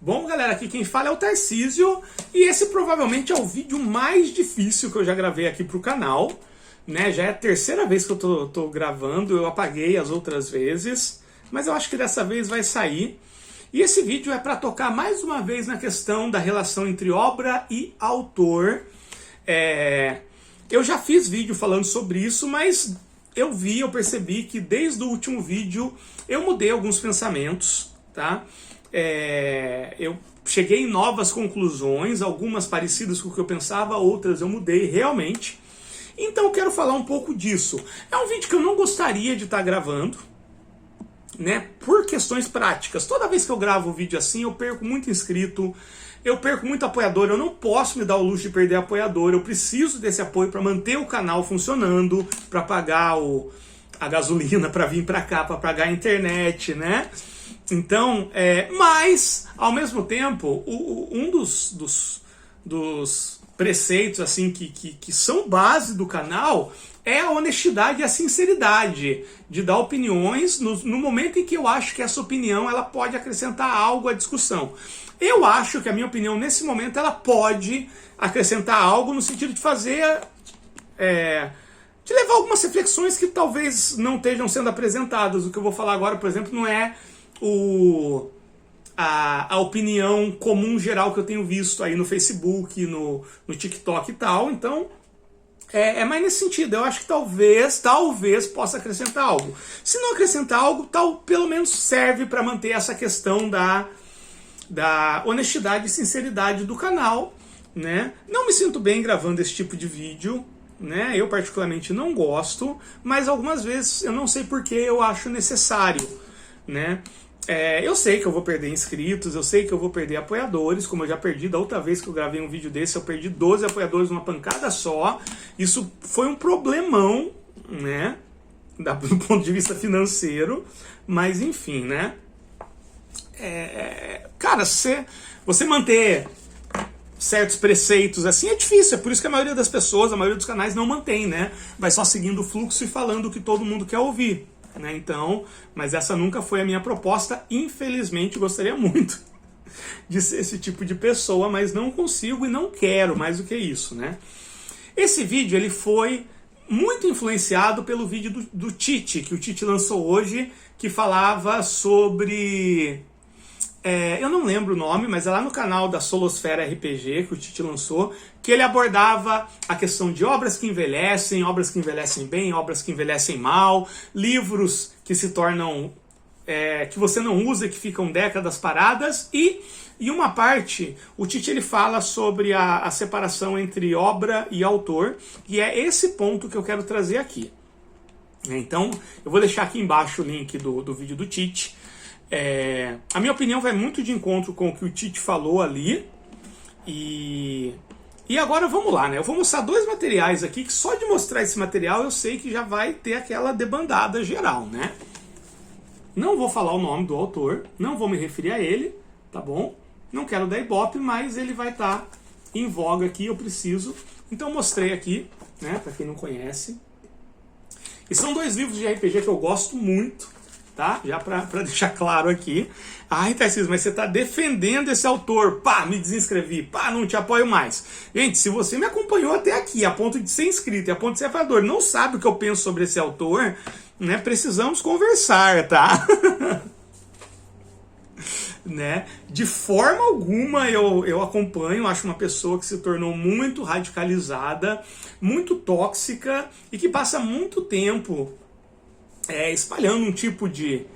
Bom, galera, aqui quem fala é o Tarcísio e esse provavelmente é o vídeo mais difícil que eu já gravei aqui pro canal, né? Já é a terceira vez que eu tô gravando, eu apaguei as outras vezes, mas eu acho que dessa vez vai sair. E esse vídeo é para tocar mais uma vez na questão da relação entre obra e autor. Eu já fiz vídeo falando sobre isso, mas eu percebi que desde o último vídeo eu mudei alguns pensamentos, tá? Eu cheguei em novas conclusões, algumas parecidas com o que eu pensava, outras eu mudei realmente. Então eu quero falar um pouco disso. É um vídeo que eu não gostaria de estar gravando, né, por questões práticas. Toda vez que eu gravo um vídeo assim, eu perco muito inscrito, eu perco muito apoiador, eu não posso me dar o luxo de perder apoiador, eu preciso desse apoio para manter o canal funcionando, para pagar a gasolina, para vir para cá, para pagar a internet, né? Então, mas, ao mesmo tempo, um dos preceitos assim que são base do canal é a honestidade e a sinceridade de dar opiniões no momento em que eu acho que essa opinião ela pode acrescentar algo à discussão. Eu acho que a minha opinião nesse momento ela pode acrescentar algo no sentido de fazer, de levar algumas reflexões que talvez não estejam sendo apresentadas. O que eu vou falar agora, por exemplo, não é a opinião comum geral que eu tenho visto aí no Facebook, no TikTok e tal. Então, é mais nesse sentido. Eu acho que talvez possa acrescentar algo. Se não acrescentar algo, pelo menos serve para manter essa questão da honestidade e sinceridade do canal, né? Não me sinto bem gravando esse tipo de vídeo, né? Eu particularmente não gosto, mas algumas vezes eu não sei porque eu acho necessário, né? Eu sei que eu vou perder inscritos, eu sei que eu vou perder apoiadores, como eu já perdi da outra vez que eu gravei um vídeo desse, eu perdi 12 apoiadores numa pancada só. Isso foi um problemão, né, do ponto de vista financeiro, mas enfim, né. Cara, você manter certos preceitos assim é difícil, é por isso que a maioria das pessoas, a maioria dos canais não mantém, né, vai só seguindo o fluxo e falando o que todo mundo quer ouvir. Né? Então, mas essa nunca foi a minha proposta. Infelizmente, gostaria muito de ser esse tipo de pessoa, mas não consigo e não quero mais do que isso, né? Esse vídeo ele foi muito influenciado pelo vídeo do Tite, que o Tite lançou hoje, que falava sobre... eu não lembro o nome, mas é lá no canal da Solosfera RPG que o Tite lançou, que ele abordava a questão de obras que envelhecem bem, obras que envelhecem mal, livros que se tornam... que você não usa e que ficam décadas paradas, e uma parte, o Tite ele fala sobre a separação entre obra e autor, e é esse ponto que eu quero trazer aqui. Então, eu vou deixar aqui embaixo o link do vídeo do Tite. A minha opinião vai muito de encontro com o que o Tite falou ali. E agora vamos lá, né? Eu vou mostrar dois materiais aqui, que só de mostrar esse material eu sei que já vai ter aquela debandada geral, né? Não vou falar o nome do autor, não vou me referir a ele, tá bom? Não quero dar ibope, mas ele vai estar em voga aqui, eu preciso. Então eu mostrei aqui, né? Pra quem não conhece. E são dois livros de RPG que eu gosto muito. Tá? Já para deixar claro aqui. Ai, Tarcísio, mas você está defendendo esse autor. Pá, me desinscrevi. Pá, não te apoio mais. Gente, se você me acompanhou até aqui, a ponto de ser inscrito e a ponto de ser apoiador, não sabe o que eu penso sobre esse autor, né? Precisamos conversar, tá? Né? De forma alguma eu acompanho, acho uma pessoa que se tornou muito radicalizada, muito tóxica e que passa muito tempo espalhando um tipo de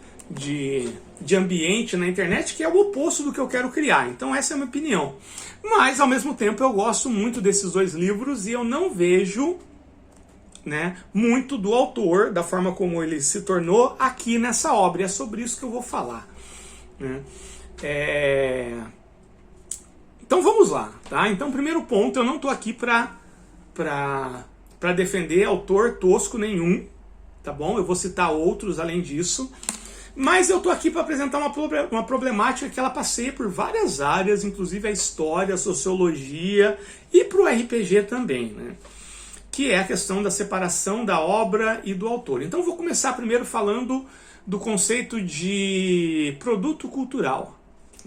ambiente na internet que é o oposto do que eu quero criar. Então essa é a minha opinião. Mas, ao mesmo tempo, eu gosto muito desses dois livros e eu não vejo, né, muito do autor, da forma como ele se tornou aqui nessa obra. E é sobre isso que eu vou falar. Né? Então vamos lá. Tá? Então, primeiro ponto, eu não estou aqui para defender autor tosco nenhum. Tá bom? Eu vou citar outros além disso, mas eu tô aqui para apresentar uma problemática que ela passeia por várias áreas, inclusive a história, a sociologia e para o RPG também, né? Que é a questão da separação da obra e do autor. Então eu vou começar primeiro falando do conceito de produto cultural.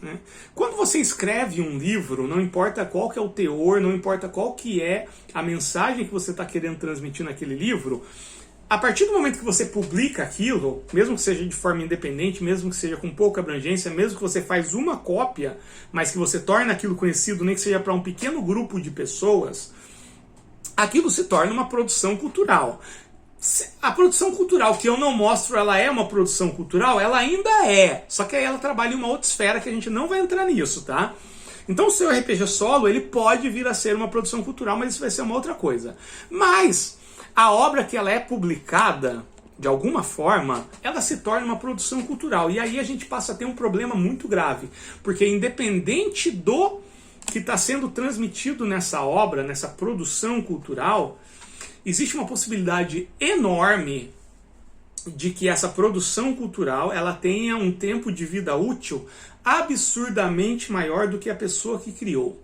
né? Quando você escreve um livro, não importa qual que é o teor, não importa qual que é a mensagem que você está querendo transmitir naquele livro, a partir do momento que você publica aquilo, mesmo que seja de forma independente, mesmo que seja com pouca abrangência, mesmo que você faz uma cópia, mas que você torna aquilo conhecido, nem que seja para um pequeno grupo de pessoas, aquilo se torna uma produção cultural. A produção cultural que eu não mostro, ela é uma produção cultural? Ela ainda é, só que aí ela trabalha em uma outra esfera que a gente não vai entrar nisso, tá? Então o seu RPG solo, ele pode vir a ser uma produção cultural, mas isso vai ser uma outra coisa. Mas a obra que ela é publicada, de alguma forma, ela se torna uma produção cultural. E aí a gente passa a ter um problema muito grave, porque independente do que está sendo transmitido nessa obra, nessa produção cultural, existe uma possibilidade enorme de que essa produção cultural ela tenha um tempo de vida útil absurdamente maior do que a pessoa que criou,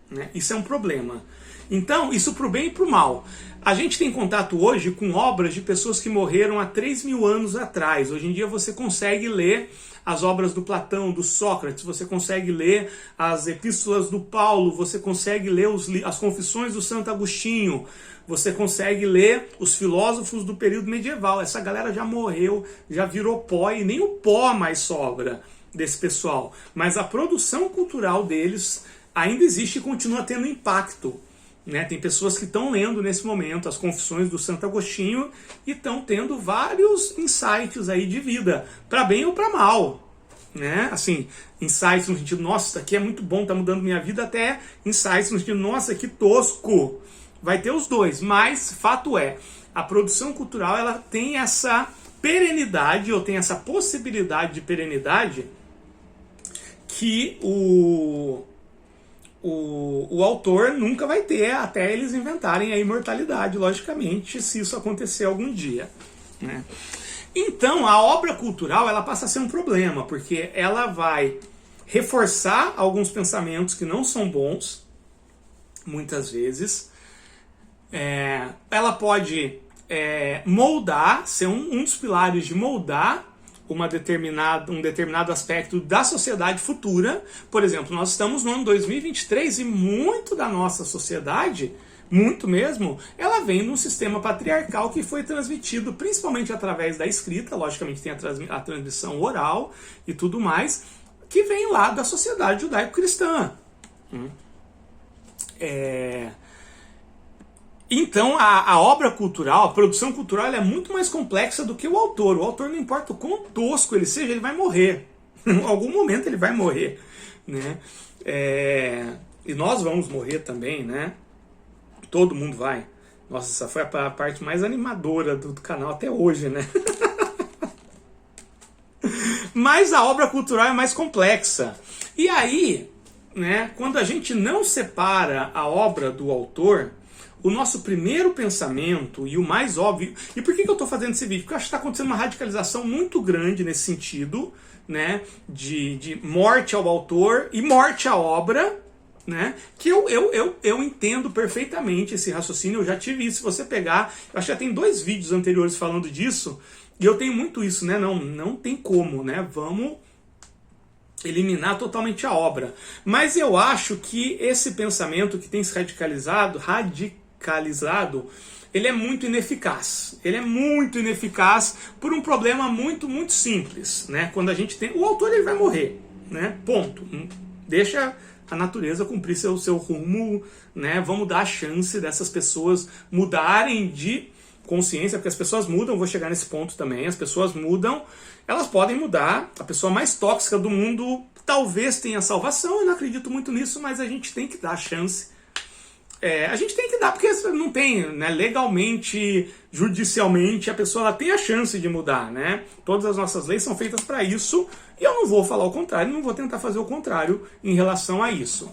né? Isso é um problema. Então, isso pro bem e pro mal. A gente tem contato hoje com obras de pessoas que morreram há 3.000 anos atrás. Hoje em dia você consegue ler as obras do Platão, do Sócrates, você consegue ler as epístolas do Paulo, você consegue ler as confissões do Santo Agostinho, você consegue ler os filósofos do período medieval. Essa galera já morreu, já virou pó e nem o pó mais sobra desse pessoal. Mas a produção cultural deles ainda existe e continua tendo impacto, né? Tem pessoas que estão lendo nesse momento as confissões do Santo Agostinho e estão tendo vários insights aí de vida, para bem ou para mal, né? Assim, insights no sentido, nossa, isso aqui é muito bom, tá mudando minha vida, até insights no sentido, nossa, que tosco. Vai ter os dois, mas fato é, a produção cultural ela tem essa perenidade, ou tem essa possibilidade de perenidade que o autor nunca vai ter até eles inventarem a imortalidade, logicamente, se isso acontecer algum dia, né? Então, a obra cultural ela passa a ser um problema, porque ela vai reforçar alguns pensamentos que não são bons, muitas vezes. Ela pode moldar, ser um dos pilares de moldar um determinado aspecto da sociedade futura. Por exemplo, nós estamos no ano 2023 e muito da nossa sociedade, muito mesmo, ela vem de um sistema patriarcal que foi transmitido principalmente através da escrita, logicamente tem a transmissão oral e tudo mais, que vem lá da sociedade judaico-cristã. Então a obra cultural, a produção cultural, ela é muito mais complexa do que o autor. O autor, não importa o quão tosco ele seja, ele vai morrer. Em algum momento ele vai morrer, né? E nós vamos morrer também, né? Todo mundo vai. Nossa, essa foi a parte mais animadora do canal até hoje, né? Mas a obra cultural é mais complexa. E aí, né, quando a gente não separa a obra do autor, o nosso primeiro pensamento e o mais óbvio... E por que eu estou fazendo esse vídeo? Porque eu acho que está acontecendo uma radicalização muito grande nesse sentido, né, de morte ao autor e morte à obra, né, que eu entendo perfeitamente esse raciocínio. Eu já tive isso. Se você pegar... Eu acho que já tem 2 vídeos anteriores falando disso, e eu tenho muito isso, né? Não tem como, né? Vamos eliminar totalmente a obra. Mas eu acho que esse pensamento que tem se radicalizado, ele é muito ineficaz. Ele é muito ineficaz por um problema muito, muito simples, né? Quando a gente tem... O autor, ele vai morrer, né? Ponto. Deixa a natureza cumprir seu rumo, né? Vamos dar a chance dessas pessoas mudarem de consciência, porque as pessoas mudam, vou chegar nesse ponto também, as pessoas mudam, elas podem mudar. A pessoa mais tóxica do mundo talvez tenha salvação, eu não acredito muito nisso, mas a gente tem que dar a chance. A gente tem que dar, porque não tem, né, legalmente, judicialmente, a pessoa ela tem a chance de mudar, né? Todas as nossas leis são feitas para isso, e eu não vou falar o contrário, não vou tentar fazer o contrário em relação a isso.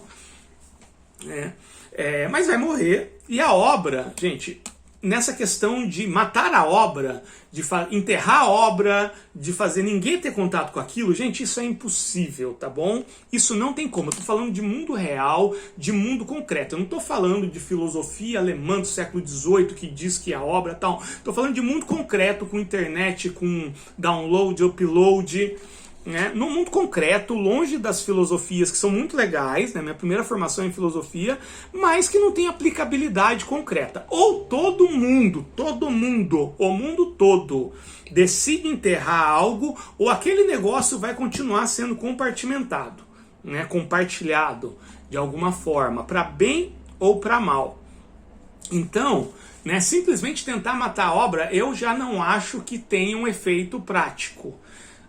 Mas vai morrer, e a obra, gente... Nessa questão de matar a obra, de enterrar a obra, de fazer ninguém ter contato com aquilo, gente, isso é impossível, tá bom? Isso não tem como. Eu tô falando de mundo real, de mundo concreto. Eu não tô falando de filosofia alemã do século XVIII que diz que a obra tal. Tô falando de mundo concreto, com internet, com download, upload, né, no mundo concreto, longe das filosofias que são muito legais, né, minha primeira formação é em filosofia, mas que não tem aplicabilidade concreta. Ou todo mundo, o mundo todo decide enterrar algo, ou aquele negócio vai continuar sendo compartimentado, né, compartilhado de alguma forma, para bem ou para mal. Então, né, simplesmente tentar matar a obra, eu já não acho que tenha um efeito prático.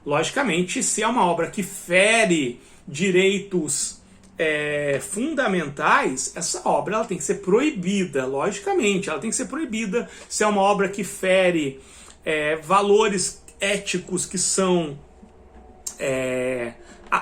Logicamente, se é uma obra que fere direitos fundamentais, essa obra ela tem que ser proibida, logicamente, ela tem que ser proibida. Se é uma obra que fere valores éticos que são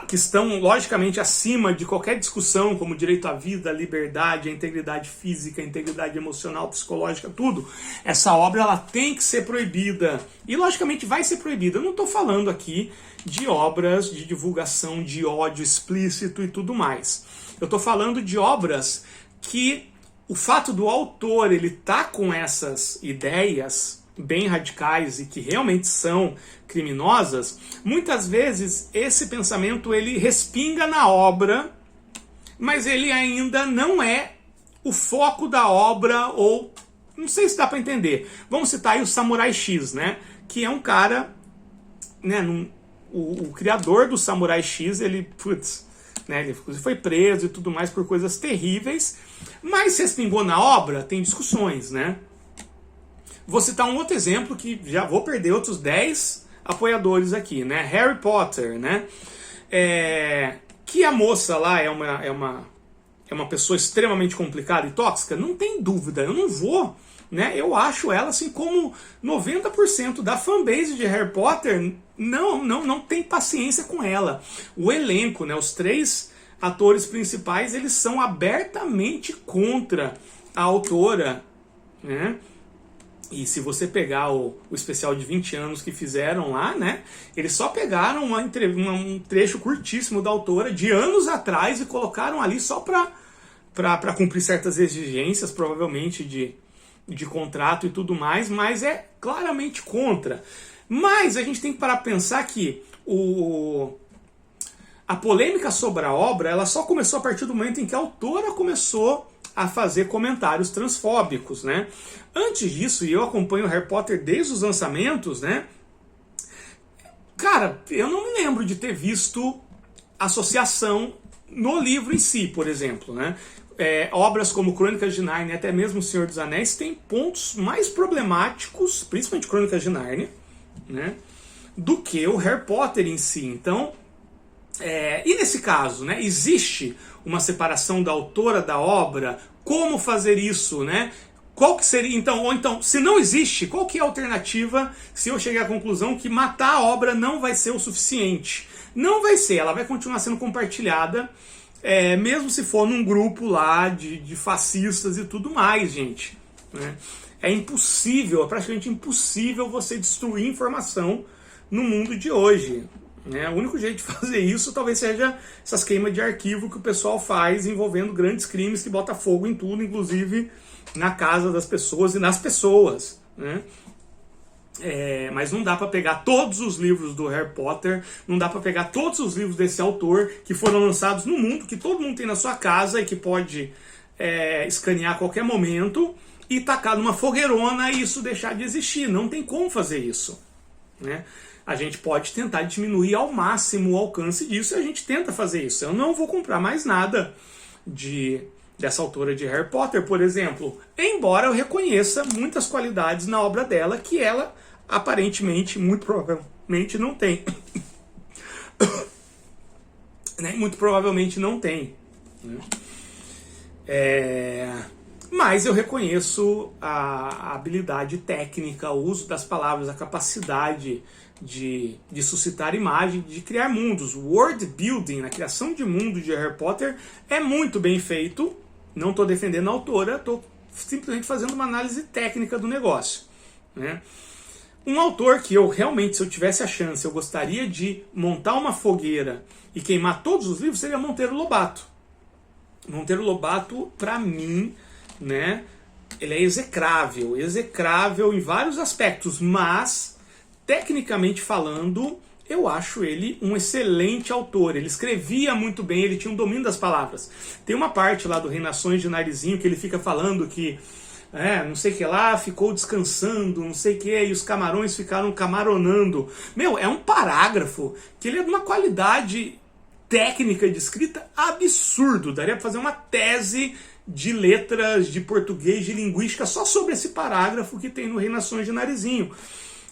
que estão logicamente acima de qualquer discussão, como direito à vida, à liberdade, à integridade física, à integridade emocional, psicológica, tudo, essa obra ela tem que ser proibida. E logicamente vai ser proibida. Eu não estou falando aqui de obras de divulgação de ódio explícito e tudo mais. Eu estou falando de obras que o fato do autor ele tá com essas ideias bem radicais e que realmente são criminosas, muitas vezes esse pensamento ele respinga na obra, mas ele ainda não é o foco da obra, ou não sei se dá para entender. Vamos citar aí o Samurai X, né? Que é um cara, né? O criador do Samurai X, ele foi preso e tudo mais por coisas terríveis, mas se respingou na obra, tem discussões, né? Vou citar um outro exemplo que já vou perder outros 10 apoiadores aqui, né? Harry Potter, né? Que a moça lá é uma pessoa extremamente complicada e tóxica, não tem dúvida, eu não vou, né? Eu acho ela, assim como 90% da fanbase de Harry Potter não tem paciência com ela. O elenco, né? Os 3 atores principais, eles são abertamente contra a autora, né? E se você pegar o especial de 20 anos que fizeram lá, né? Eles só pegaram um trecho curtíssimo da autora de anos atrás e colocaram ali só para cumprir certas exigências, provavelmente de contrato e tudo mais, mas é claramente contra. Mas a gente tem que parar para pensar que a polêmica sobre a obra ela só começou a partir do momento em que a autora começou a fazer comentários transfóbicos, né? Antes disso, e eu acompanho o Harry Potter desde os lançamentos, né? Cara, eu não me lembro de ter visto associação no livro em si, por exemplo, né? Obras como Crônicas de Nárnia, até mesmo O Senhor dos Anéis, tem pontos mais problemáticos, principalmente Crônicas de Nárnia, né? Do que o Harry Potter em si. Então, e nesse caso, né? Existe uma separação da autora da obra? Como fazer isso, né? Qual que seria, então, ou então, se não existe, qual que é a alternativa se eu chegar à conclusão que matar a obra não vai ser o suficiente? Não vai ser, ela vai continuar sendo compartilhada, mesmo se for num grupo lá de fascistas e tudo mais, gente, né? É impossível, é praticamente impossível você destruir informação no mundo de hoje. O único jeito de fazer isso talvez seja essas queimas de arquivo que o pessoal faz envolvendo grandes crimes que bota fogo em tudo, inclusive na casa das pessoas e nas pessoas, né? Mas não dá para pegar todos os livros do Harry Potter, não dá para pegar todos os livros desse autor que foram lançados no mundo, que todo mundo tem na sua casa e que pode escanear a qualquer momento e tacar numa fogueirona e isso deixar de existir. Não tem como fazer isso, né? A gente pode tentar diminuir ao máximo o alcance disso e a gente tenta fazer isso. Eu não vou comprar mais nada dessa autora de Harry Potter, por exemplo, embora eu reconheça muitas qualidades na obra dela que ela aparentemente, muito provavelmente não tem. Muito provavelmente não tem. Mas eu reconheço a habilidade técnica, o uso das palavras, a capacidade de suscitar imagem, de criar mundos. O world building, a criação de mundo de Harry Potter é muito bem feito. Não estou defendendo a autora, estou simplesmente fazendo uma análise técnica do negócio, né? Um autor que eu realmente, se eu tivesse a chance, eu gostaria de montar uma fogueira e queimar todos os livros, seria Monteiro Lobato. Monteiro Lobato, para mim, né, ele é execrável em vários aspectos, mas tecnicamente falando, eu acho ele um excelente autor. Ele escrevia muito bem, ele tinha um domínio das palavras. Tem uma parte lá do Reinações de Narizinho que ele fica falando que não sei o que lá, ficou descansando, não sei o que, e os camarões ficaram camaronando. Meu, é um parágrafo que ele é de uma qualidade técnica de escrita absurdo. Daria para fazer uma tese de letras, de português, de linguística, só sobre esse parágrafo que tem no Reinações de Narizinho.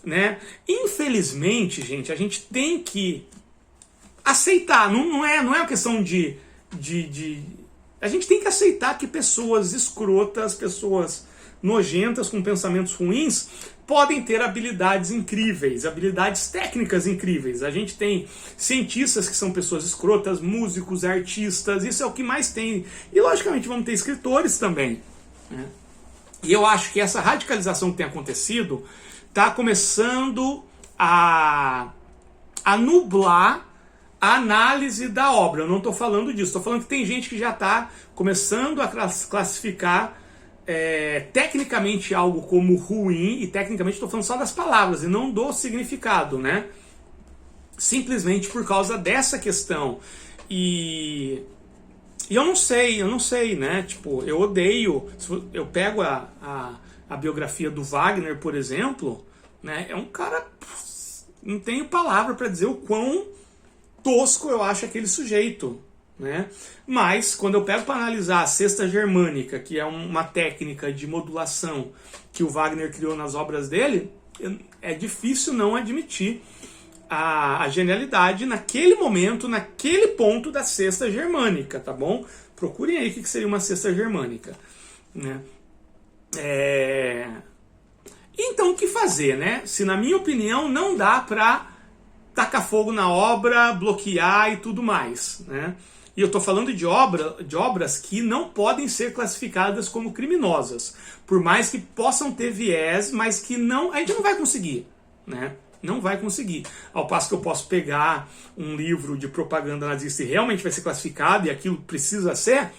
Né? Infelizmente, gente, a gente tem que aceitar, não é uma questão de... A gente tem que aceitar que pessoas escrotas, pessoas nojentas, com pensamentos ruins, podem ter habilidades incríveis, habilidades técnicas incríveis. A gente tem cientistas que são pessoas escrotas, músicos, artistas, isso é o que mais tem. E logicamente vamos ter escritores também. Né? E eu acho que essa radicalização que tem acontecido está começando a nublar a análise da obra. Eu não estou falando disso, estou falando que tem gente que já está começando a classificar tecnicamente algo como ruim, e tecnicamente estou falando só das palavras e não do significado, né? Simplesmente por causa dessa questão. E eu não sei, né? Tipo, eu odeio. Eu pego a biografia do Wagner, por exemplo, né? É um cara. Não tenho palavra para dizer o quão tosco eu acho aquele sujeito. Né? Mas, quando eu pego para analisar a Sexta Germânica, que é uma técnica de modulação que o Wagner criou nas obras dele, é difícil não admitir a genialidade naquele momento, naquele ponto da Sexta Germânica, tá bom? Procurem aí o que seria uma Sexta Germânica. Né? Então, o que fazer, né? Se, na minha opinião, não dá para tacar fogo na obra, bloquear e tudo mais, né? E eu estou falando de obras que não podem ser classificadas como criminosas, por mais que possam ter viés, mas que a gente não vai conseguir, né? Não vai conseguir. Ao passo que eu posso pegar um livro de propaganda nazista e realmente vai ser classificado e aquilo precisa ser,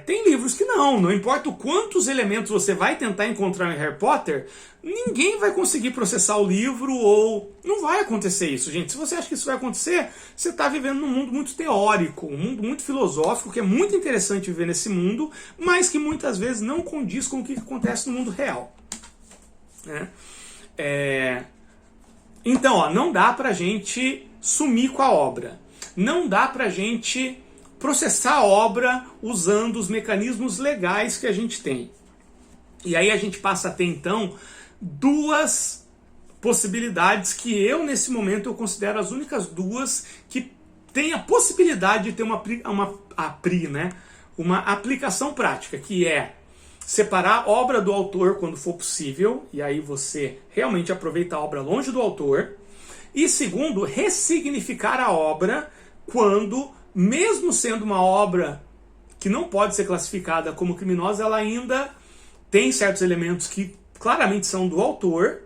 tem livros que não importa o quantos elementos você vai tentar encontrar em Harry Potter, ninguém vai conseguir processar o livro, ou não vai acontecer isso, gente. Se você acha que isso vai acontecer, você está vivendo num mundo muito teórico, um mundo muito filosófico, que é muito interessante viver nesse mundo, mas que muitas vezes não condiz com o que acontece no mundo real. Né? Então, não dá pra gente sumir com a obra, não dá pra gente processar a obra usando os mecanismos legais que a gente tem. E aí a gente passa a ter, então, duas possibilidades que eu, nesse momento, eu considero as únicas duas que têm a possibilidade de ter uma aplicação prática, que é separar a obra do autor quando for possível, e aí você realmente aproveita a obra longe do autor, e segundo, ressignificar a obra quando, mesmo sendo uma obra que não pode ser classificada como criminosa, ela ainda tem certos elementos que claramente são do autor,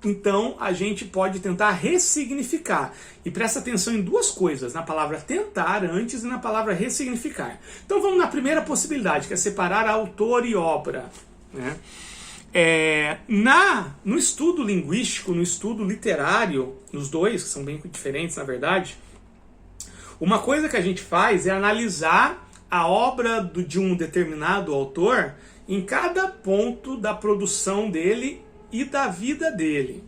então a gente pode tentar ressignificar. E presta atenção em duas coisas, na palavra tentar antes e na palavra ressignificar. Então vamos na primeira possibilidade, que é separar autor e obra. Né? No estudo linguístico, no estudo literário, nos dois, que são bem diferentes na verdade, uma coisa que a gente faz é analisar a obra de um determinado autor em cada ponto da produção dele e da vida dele.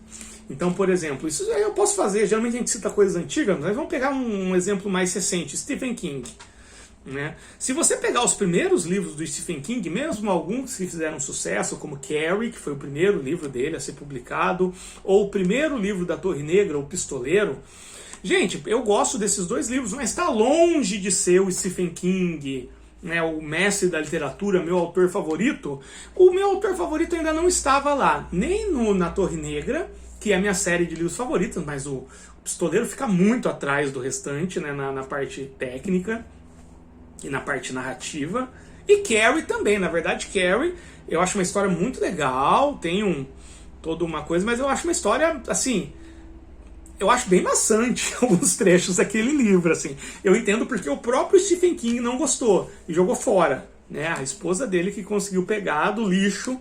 Então, por exemplo, isso eu posso fazer, geralmente a gente cita coisas antigas, mas vamos pegar um exemplo mais recente, Stephen King. Né? Se você pegar os primeiros livros do Stephen King, mesmo alguns que fizeram sucesso, como Carrie, que foi o primeiro livro dele a ser publicado, ou o primeiro livro da Torre Negra, O Pistoleiro, gente, eu gosto desses dois livros, mas está longe de ser o Stephen King, né, o mestre da literatura, meu autor favorito. O meu autor favorito ainda não estava lá, nem na Torre Negra, que é a minha série de livros favoritos, mas o Pistoleiro fica muito atrás do restante, né, na parte técnica e na parte narrativa. E Carrie também, na verdade, Carrie, eu acho uma história muito legal, tem toda uma coisa, mas eu acho uma história, assim, eu acho bem maçante alguns trechos daquele livro, assim. Eu entendo porque o próprio Stephen King não gostou e jogou fora, né? A esposa dele que conseguiu pegar do lixo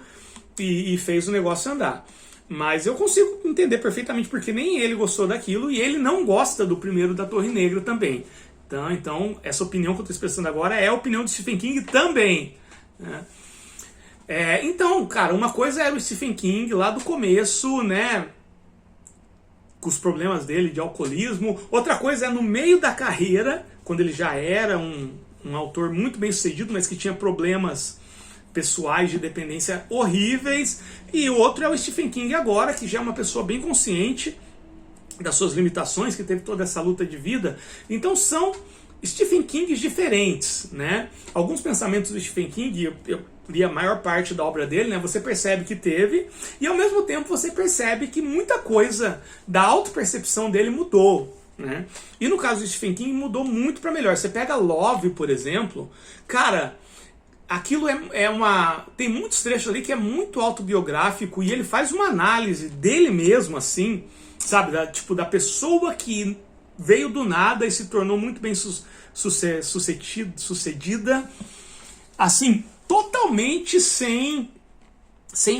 e fez o negócio andar. Mas eu consigo entender perfeitamente porque nem ele gostou daquilo e ele não gosta do primeiro da Torre Negra também. Então essa opinião que eu estou expressando agora é a opinião de Stephen King também, né? Então, cara, uma coisa era o Stephen King lá do começo, né, com os problemas dele de alcoolismo. Outra coisa é no meio da carreira, quando ele já era um autor muito bem sucedido, mas que tinha problemas pessoais de dependência horríveis. E o outro é o Stephen King agora, que já é uma pessoa bem consciente das suas limitações, que teve toda essa luta de vida. Então são Stephen Kings diferentes, né? Alguns pensamentos do Stephen King, eu li a maior parte da obra dele, né? Você percebe que teve, e ao mesmo tempo você percebe que muita coisa da autopercepção dele mudou, né? E no caso do Stephen King mudou muito para melhor. Você pega Love, por exemplo, cara, aquilo tem muitos trechos ali que é muito autobiográfico e ele faz uma análise dele mesmo, assim, sabe, da pessoa que veio do nada e se tornou muito bem sucedida, assim, totalmente sem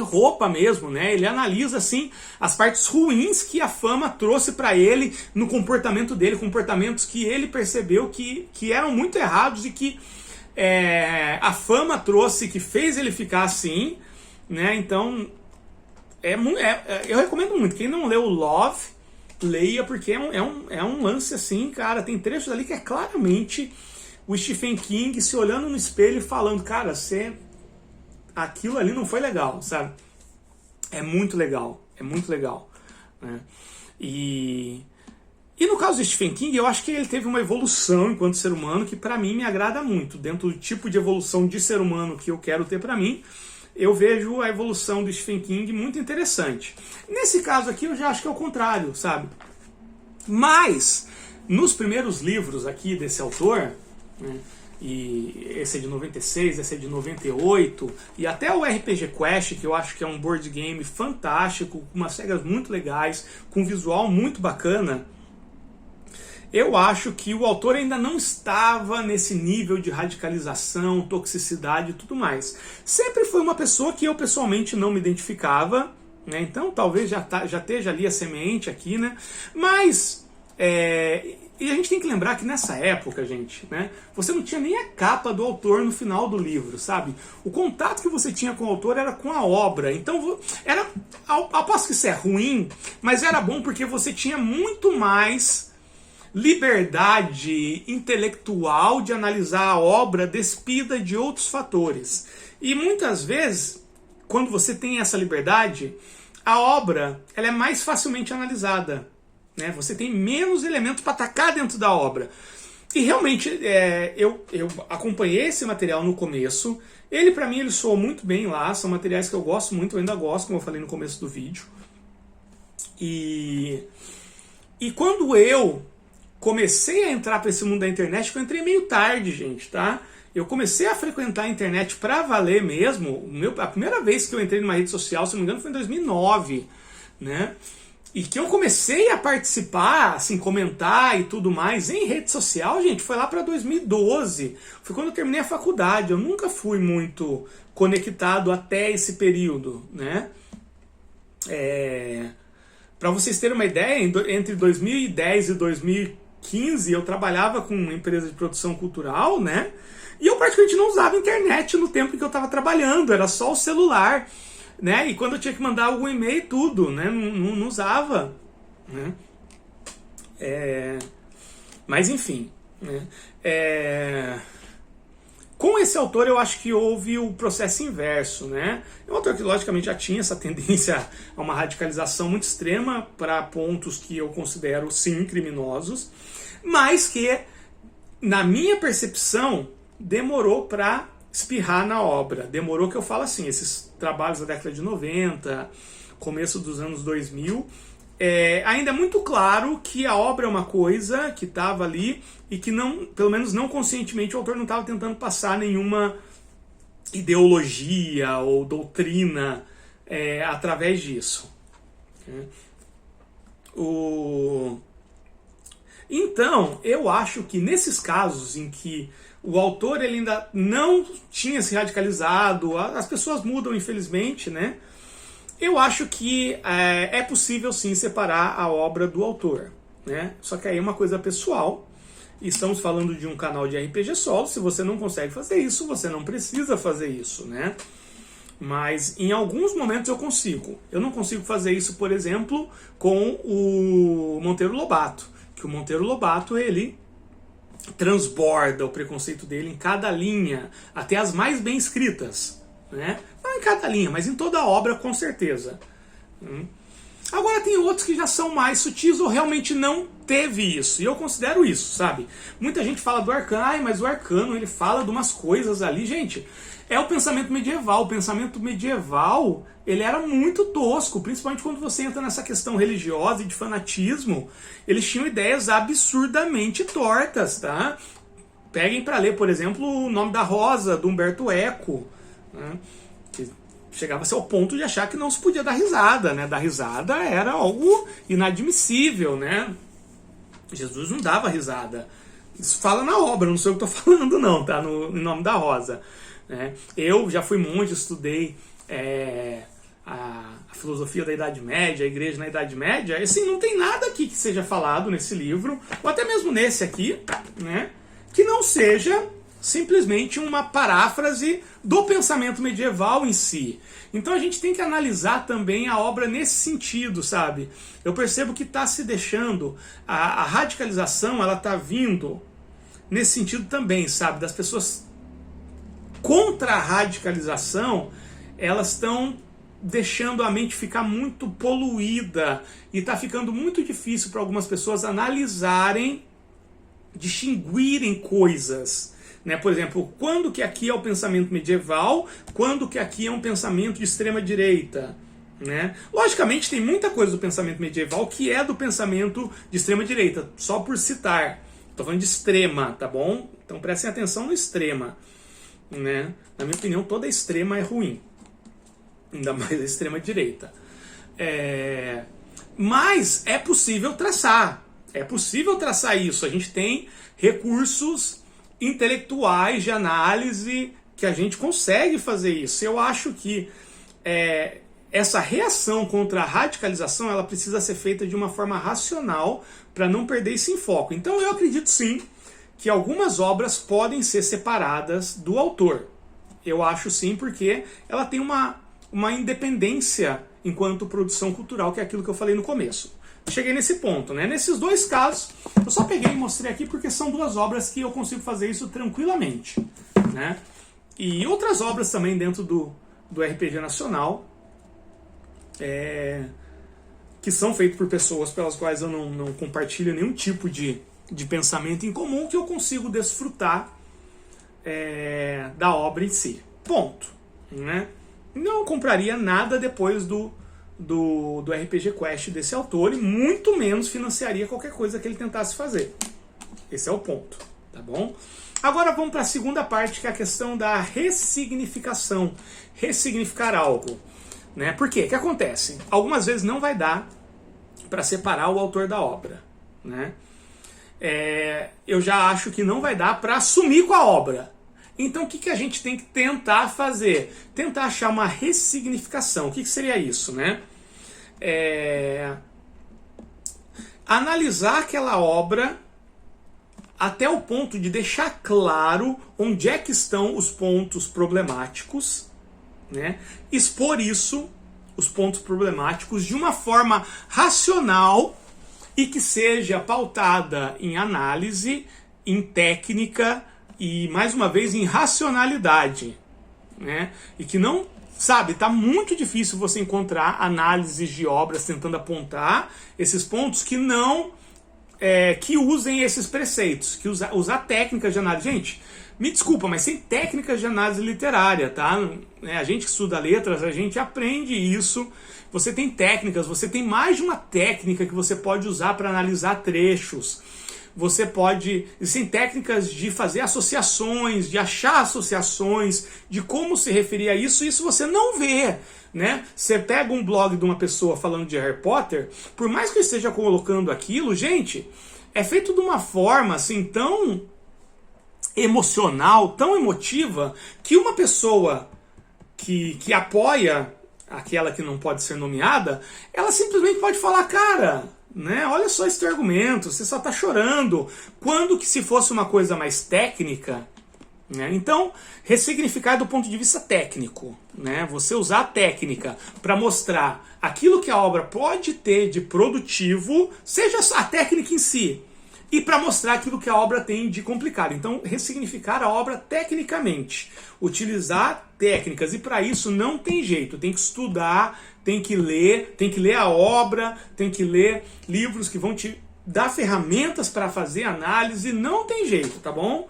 roupa mesmo, né? Ele analisa assim as partes ruins que a fama trouxe para ele no comportamento dele, comportamentos que ele percebeu que eram muito errados e que a fama trouxe, que fez ele ficar assim, né? Então eu recomendo muito. Quem não leu Love, leia, porque é um lance assim, cara. Tem trechos ali que é claramente o Stephen King se olhando no espelho e falando, cara, aquilo ali não foi legal, sabe? É muito legal, né? E no caso do Stephen King, eu acho que ele teve uma evolução enquanto ser humano que para mim me agrada muito. Dentro do tipo de evolução de ser humano que eu quero ter para mim, eu vejo a evolução do Stephen King muito interessante. Nesse caso aqui eu já acho que é o contrário, sabe? Mas, nos primeiros livros aqui desse autor, né, e esse é de 96, esse é de 98, e até o RPG Quest, que eu acho que é um board game fantástico, com umas regras muito legais, com um visual muito bacana, eu acho que o autor ainda não estava nesse nível de radicalização, toxicidade e tudo mais. Sempre foi uma pessoa que eu pessoalmente não me identificava, né? Então talvez já esteja ali a semente aqui, né? Mas e a gente tem que lembrar que nessa época, gente, né, você não tinha nem a capa do autor no final do livro, sabe? O contato que você tinha com o autor era com a obra. Então, aposto que isso é ruim, mas era bom porque você tinha muito mais liberdade intelectual de analisar a obra despida de outros fatores. E muitas vezes, quando você tem essa liberdade, a obra ela é mais facilmente analisada, né? Você tem menos elementos para atacar dentro da obra. E realmente, eu acompanhei esse material no começo. Ele, para mim, ele soou muito bem lá. São materiais que eu gosto muito, eu ainda gosto, como eu falei no começo do vídeo. E quando eu comecei a entrar para esse mundo da internet, que eu entrei meio tarde, gente, tá? Eu comecei a frequentar a internet para valer mesmo. A primeira vez que eu entrei numa rede social, se não me engano, foi em 2009, né? E que eu comecei a participar, assim, comentar e tudo mais em rede social, gente, foi lá para 2012. Foi quando eu terminei a faculdade. Eu nunca fui muito conectado até esse período, né? Para vocês terem uma ideia, entre 2010 e 2015 eu trabalhava com uma empresa de produção cultural, né? E eu praticamente não usava internet no tempo em que eu estava trabalhando, era só o celular, né? E quando eu tinha que mandar algum e-mail, tudo, né? Não usava, né? Mas enfim, né? Com esse autor eu acho que houve o processo inverso, né? É um autor que logicamente já tinha essa tendência a uma radicalização muito extrema para pontos que eu considero sim criminosos, mas que na minha percepção demorou para espirrar na obra. Demorou, que eu falo assim, esses trabalhos da década de 90, começo dos anos 2000, ainda é muito claro que a obra é uma coisa que estava ali e que, não, pelo menos não conscientemente, o autor não estava tentando passar nenhuma ideologia ou doutrina através disso. Então, eu acho que nesses casos em que o autor ele ainda não tinha se radicalizado, as pessoas mudam, infelizmente, né? Eu acho que é possível sim separar a obra do autor, né? Só que aí é uma coisa pessoal. Estamos falando de um canal de RPG solo. Se você não consegue fazer isso, você não precisa fazer isso, né? Mas em alguns momentos eu consigo. Eu não consigo fazer isso, por exemplo, com o Monteiro Lobato. Que o Monteiro Lobato, ele transborda o preconceito dele em cada linha, até as mais bem escritas, né? Não em cada linha, mas em toda a obra, com certeza. Agora tem outros que já são mais sutis ou realmente não teve isso. E eu considero isso, sabe? Muita gente fala do Arcano, mas o Arcano, ele fala de umas coisas ali, gente. É o pensamento medieval. O pensamento medieval, ele era muito tosco, principalmente quando você entra nessa questão religiosa e de fanatismo. Eles tinham ideias absurdamente tortas, tá? Peguem para ler, por exemplo, O Nome da Rosa, do Humberto Eco, né? Que chegava-se ao ponto de achar que não se podia dar risada, né? Dar risada era algo inadmissível, né? Jesus não dava risada. Isso fala na obra, não sei o que estou falando não, tá? Em Nome da Rosa. Né? Eu já fui monge, estudei a filosofia da Idade Média, a igreja na Idade Média. Assim, não tem nada aqui que seja falado nesse livro, ou até mesmo nesse aqui, né? Que não seja simplesmente uma paráfrase do pensamento medieval em si. Então a gente tem que analisar também a obra nesse sentido, sabe? Eu percebo que está se deixando, a radicalização, ela está vindo nesse sentido também, sabe? Das pessoas contra a radicalização, elas estão deixando a mente ficar muito poluída e está ficando muito difícil para algumas pessoas analisarem, distinguirem coisas. Né? Por exemplo, quando que aqui é o pensamento medieval, quando que aqui é um pensamento de extrema direita. Né? Logicamente tem muita coisa do pensamento medieval que é do pensamento de extrema direita, só por citar. Estou falando de extrema, tá bom? Então prestem atenção no extrema. Né? Na minha opinião, toda extrema é ruim. Ainda mais a extrema direita. Mas é possível traçar. É possível traçar isso. A gente tem recursos intelectuais de análise que a gente consegue fazer isso. Eu acho que essa reação contra a radicalização, ela precisa ser feita de uma forma racional para não perder esse enfoque. Então eu acredito sim que algumas obras podem ser separadas do autor. Eu acho sim, porque ela tem uma independência enquanto produção cultural, que é aquilo que eu falei no começo. Cheguei nesse ponto, né? Nesses dois casos, eu só peguei e mostrei aqui porque são duas obras que eu consigo fazer isso tranquilamente, né? E outras obras também dentro do RPG nacional, que são feitas por pessoas pelas quais eu não compartilho nenhum tipo de pensamento em comum, que eu consigo desfrutar da obra em si. Ponto. Né? Não compraria nada depois do RPG Quest desse autor e muito menos financiaria qualquer coisa que ele tentasse fazer. Esse é o ponto. Tá bom? Agora vamos para a segunda parte, que é a questão da ressignificação. Ressignificar algo. Né? Por quê? O que acontece? Algumas vezes não vai dar para separar o autor da obra. Né? Eu já acho que não vai dar para assumir com a obra. Então o que a gente tem que tentar fazer? Tentar achar uma ressignificação. O que seria isso? Né? Analisar aquela obra até o ponto de deixar claro onde é que estão os pontos problemáticos, né? Expor isso, os pontos problemáticos, de uma forma racional e que seja pautada em análise, em técnica e, mais uma vez, em racionalidade. Né? E que não, sabe, tá muito difícil você encontrar análises de obras tentando apontar esses pontos que não, que usem esses preceitos, que usar técnicas de análise. Gente, me desculpa, mas sem técnicas de análise literária, tá? A gente que estuda letras, a gente aprende isso. Você tem técnicas, você tem mais de uma técnica que você pode usar para analisar trechos. Você pode... Existem técnicas de fazer associações, de achar associações, de como se referir a isso. Isso você não vê, né? Você pega um blog de uma pessoa falando de Harry Potter, por mais que eu esteja colocando aquilo, gente, é feito de uma forma assim tão emocional, tão emotiva, que uma pessoa que apoia aquela que não pode ser nomeada, ela simplesmente pode falar, cara, né, olha só esse teu argumento, você só está chorando. Quando que se fosse uma coisa mais técnica, né? Então, ressignificar do ponto de vista técnico, né? Você usar a técnica para mostrar aquilo que a obra pode ter de produtivo, seja a técnica em si, e para mostrar aquilo que a obra tem de complicado. Então, ressignificar a obra tecnicamente, utilizar técnicas, e para isso não tem jeito, tem que estudar, tem que ler a obra, tem que ler livros que vão te dar ferramentas para fazer análise, não tem jeito, tá bom?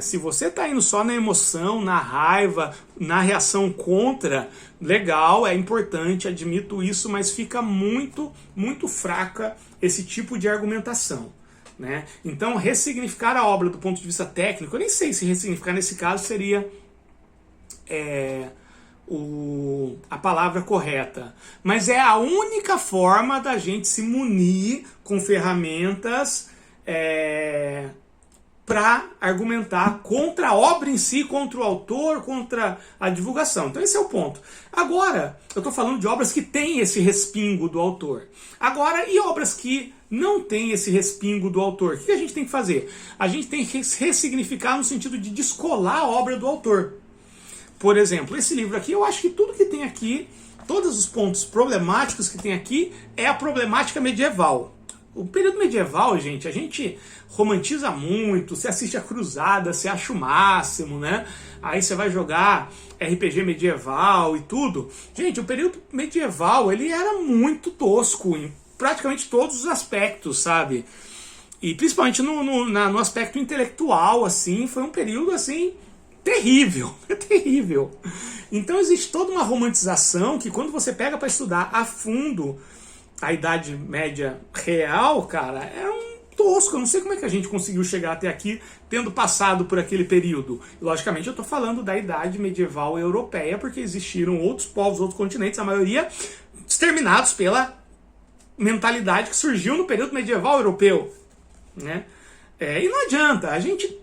Se você está indo só na emoção, na raiva, na reação contra, legal, é importante, admito isso, mas fica muito, muito fraca esse tipo de argumentação, né? Então, ressignificar a obra do ponto de vista técnico, eu nem sei se ressignificar nesse caso seria a palavra correta, mas é a única forma da gente se munir com ferramentas para argumentar contra a obra em si, contra o autor, contra a divulgação. Então esse é o ponto. Agora, eu estou falando de obras que têm esse respingo do autor. Agora, e obras que não têm esse respingo do autor? O que a gente tem que fazer? A gente tem que ressignificar no sentido de descolar a obra do autor. Por exemplo, esse livro aqui, eu acho que tudo que tem aqui, todos os pontos problemáticos que tem aqui, é a problemática medieval. O período medieval, gente, a gente romantiza muito, você assiste a Cruzada, você acha o máximo, né? Aí você vai jogar RPG medieval e tudo. Gente, o período medieval, ele era muito tosco em praticamente todos os aspectos, sabe? E principalmente no aspecto intelectual, assim, foi um período, assim, terrível, terrível. Então existe toda uma romantização que quando você pega para estudar a fundo a Idade Média real, cara, é um tosco. Eu não sei como é que a gente conseguiu chegar até aqui tendo passado por aquele período. E, logicamente, eu estou falando da Idade Medieval Europeia, porque existiram outros povos, outros continentes, a maioria exterminados pela mentalidade que surgiu no período medieval europeu, né? E não adianta, a gente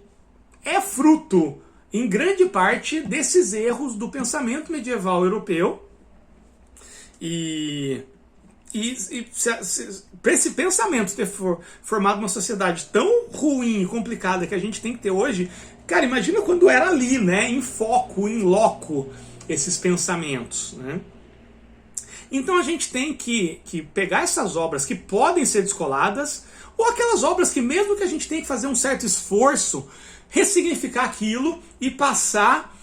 é fruto, em grande parte, desses erros do pensamento medieval europeu. Para esse pensamento ter formado uma sociedade tão ruim e complicada que a gente tem que ter hoje, cara, imagina quando era ali, né, em foco, em loco, esses pensamentos, né? Então a gente tem que pegar essas obras que podem ser descoladas, ou aquelas obras que mesmo que a gente tenha que fazer um certo esforço, ressignificar aquilo e passar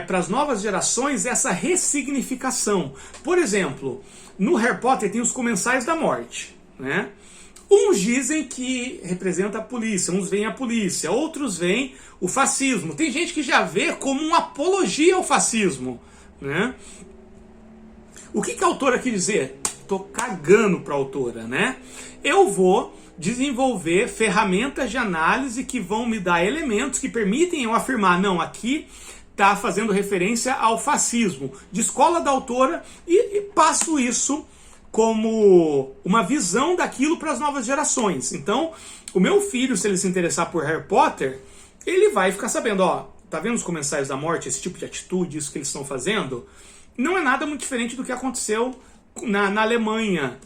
para as novas gerações essa ressignificação. Por exemplo, no Harry Potter tem os Comensais da Morte, né? Uns dizem que representa a polícia, uns veem a polícia, outros veem o fascismo. Tem gente que já vê como uma apologia ao fascismo, né? O que a autora quer dizer? Tô cagando para a autora, né? Eu vou desenvolver ferramentas de análise que vão me dar elementos que permitem eu afirmar, não, aqui está fazendo referência ao fascismo. Descola da autora e passo isso como uma visão daquilo para as novas gerações. Então, o meu filho, se ele se interessar por Harry Potter, ele vai ficar sabendo, ó, tá vendo os Comensais da Morte, esse tipo de atitude, isso que eles estão fazendo? Não é nada muito diferente do que aconteceu na Alemanha,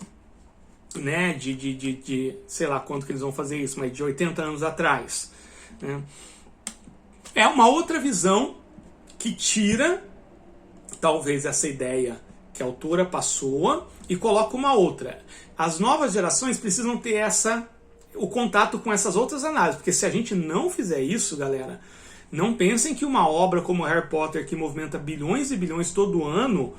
né, de sei lá quanto que eles vão fazer isso, mas de 80 anos atrás, né? É uma outra visão que tira, talvez, essa ideia que a autora passou e coloca uma outra. As novas gerações precisam ter o contato com essas outras análises, porque se a gente não fizer isso, galera, não pensem que uma obra como Harry Potter, que movimenta bilhões e bilhões todo ano,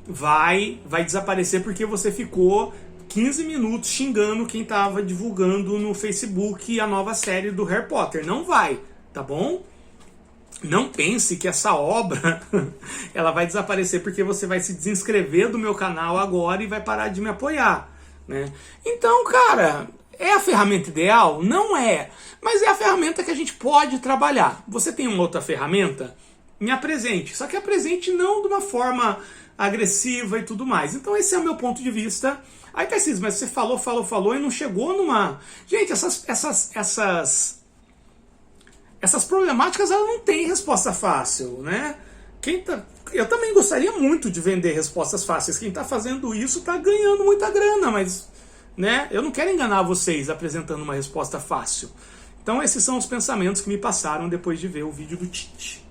vai desaparecer porque você ficou 15 minutos xingando quem estava divulgando no Facebook a nova série do Harry Potter. Não vai, tá bom? Não pense que essa obra ela vai desaparecer porque você vai se desinscrever do meu canal agora e vai parar de me apoiar, né? Então, cara, é a ferramenta ideal? Não é. Mas é a ferramenta que a gente pode trabalhar. Você tem uma outra ferramenta? Me apresente. Só que apresente não de uma forma agressiva e tudo mais. Então esse é o meu ponto de vista. Aí, Tarcísio, mas você falou e não chegou numa... Gente, essas problemáticas, elas não têm resposta fácil, né? eu também gostaria muito de vender respostas fáceis. Quem está fazendo isso está ganhando muita grana, mas né, eu não quero enganar vocês apresentando uma resposta fácil. Então esses são os pensamentos que me passaram depois de ver o vídeo do Tite.